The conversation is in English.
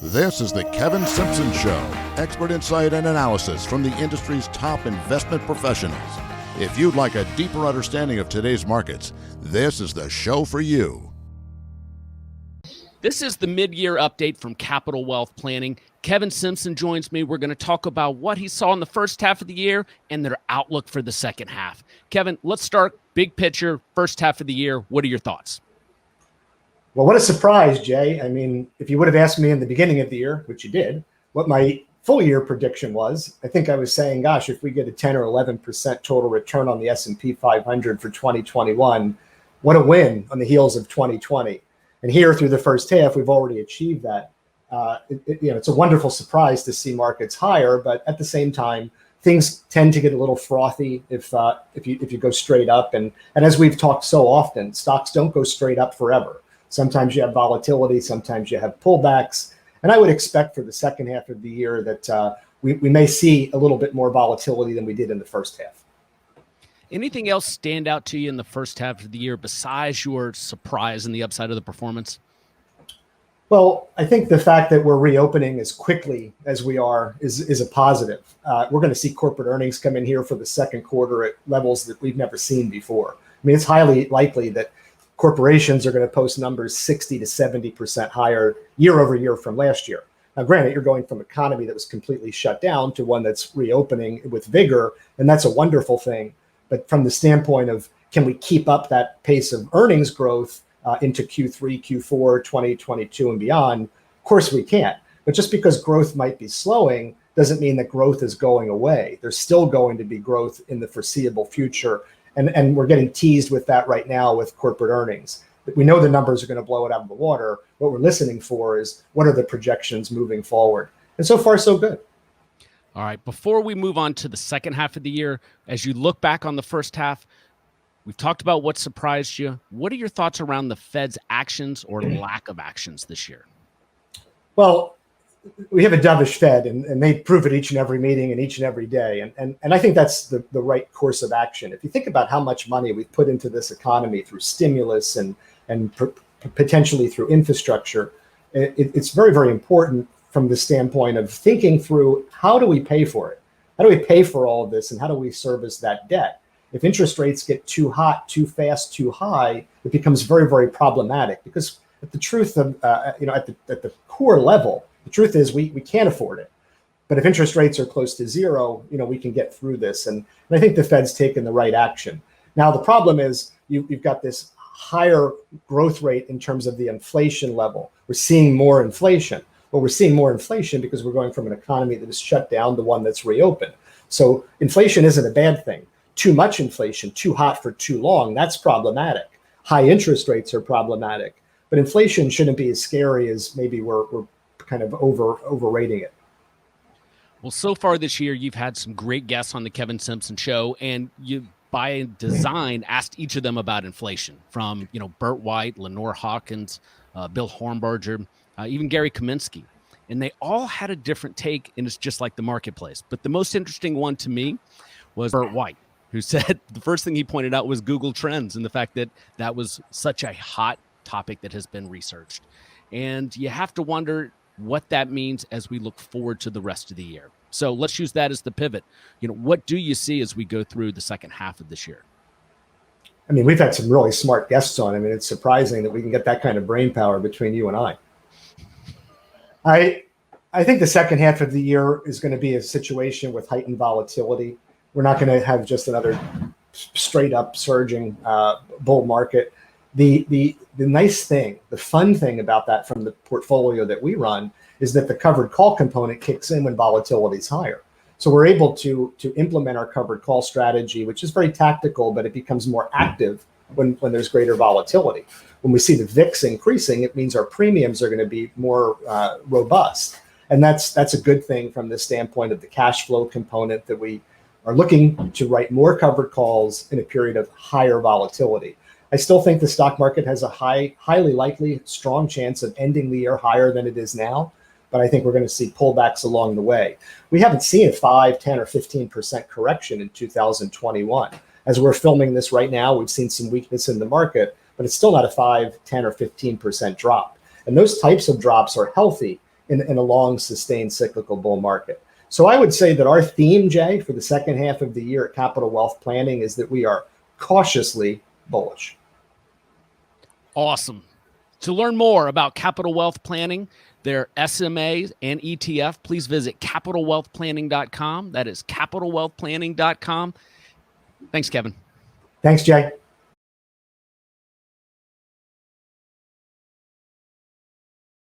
This is the Kevin Simpson Show, expert insight and analysis from the industry's top investment professionals. If you'd like a deeper understanding of today's markets, this is the show for you. This is the mid-year update from Capital Wealth Planning. Kevin Simpson joins me. We're going to talk about what he saw in the first half of the year and their outlook for the second half. Kevin, let's start big picture, first half of the year. What are your thoughts? Well, what a surprise, Jay. I mean, if you would have asked me in the beginning of the year, which you did, what my full year prediction was, I think I was saying, gosh, if we get a 10 or 11% total return on the S&P 500 for 2021, what a win on the heels of 2020. And here through the first half, we've already achieved that. It's a wonderful surprise to see markets higher, but at the same time, things tend to get a little frothy if you go straight up. And as we've talked so often, stocks don't go straight up forever. Sometimes you have volatility, sometimes you have pullbacks. And I would expect for the second half of the year that we may see a little bit more volatility than we did in the first half. Anything else stand out to you in the first half of the year besides your surprise and the upside of the performance? Well, I think the fact that we're reopening as quickly as we are is a positive. We're going to see corporate earnings come in here for the second quarter at levels that we've never seen before. I mean, it's highly likely that corporations are going to post numbers 60 to 70% higher year over year from last year. Now, granted, you're going from an economy that was completely shut down to one that's reopening with vigor, and that's a wonderful thing. But from the standpoint of can we keep up that pace of earnings growth into Q3, Q4, 2022 and beyond, of course we can't. But just because growth might be slowing doesn't mean that growth is going away. There's still going to be growth in the foreseeable future. And we're getting teased with that right now with corporate earnings. We know the numbers are going to blow it out of the water. What we're listening for is what are the projections moving forward? And so far, so good. All right. Before we move on to the second half of the year, as you look back on the first half, we've talked about what surprised you. What are your thoughts around the Fed's actions or lack of actions this year? Well, we have a dovish Fed, and they prove it each and every meeting and each and every day. And I think that's the right course of action. If you think about how much money we've put into this economy through stimulus and potentially through infrastructure, it's very, very important from the standpoint of thinking through how do we pay for it? How do we pay for all of this? And how do we service that debt? If interest rates get too hot, too fast, too high, it becomes very, very problematic because the truth of, at the core level, the truth is we can't afford it. But if interest rates are close to zero, we can get through this. And I think the Fed's taken the right action. Now, the problem is you've got this higher growth rate in terms of the inflation level. We're seeing more inflation. Well, we're seeing more inflation because we're going from an economy that is shut down to one that's reopened. So inflation isn't a bad thing. Too much inflation, too hot for too long, that's problematic. High interest rates are problematic. But inflation shouldn't be as scary as maybe we're kind of overrating it. Well, so far this year, you've had some great guests on the Kevin Simpson Show, and you, by design, asked each of them about inflation, from Burt White, Lenore Hawkins, Bill Hornberger, even Gary Kaminsky. And they all had a different take, and it's just like the marketplace. But the most interesting one to me was Burt White, who said the first thing he pointed out was Google Trends and the fact that that was such a hot topic that has been researched. And you have to wonder what that means as we look forward to the rest of the year. So let's use that as the pivot. What do you see as we go through the second half of this year? I mean, we've had some really smart guests on. I mean, it's surprising that we can get that kind of brain power between you and I. I think the second half of the year is going to be a situation with heightened volatility. We're not going to have just another straight up surging bull market. The nice thing, the fun thing about that from the portfolio that we run is that the covered call component kicks in when volatility is higher. So we're able to implement our covered call strategy, which is very tactical, but it becomes more active when there's greater volatility. When we see the VIX increasing, it means our premiums are going to be more robust. And that's a good thing from the standpoint of the cash flow component, that we are looking to write more covered calls in a period of higher volatility. I still think the stock market has a highly likely, strong chance of ending the year higher than it is now. But I think we're going to see pullbacks along the way. We haven't seen a 5, 10, or 15% correction in 2021. As we're filming this right now, we've seen some weakness in the market, but it's still not a 5, 10, or 15% drop. And those types of drops are healthy in a long, sustained cyclical bull market. So I would say that our theme, Jay, for the second half of the year at Capital Wealth Planning is that we are cautiously bullish. Awesome. To learn more about Capital Wealth Planning, their SMAs and ETF, please visit capitalwealthplanning.com. That is capitalwealthplanning.com. Thanks, Kevin. Thanks, Jay.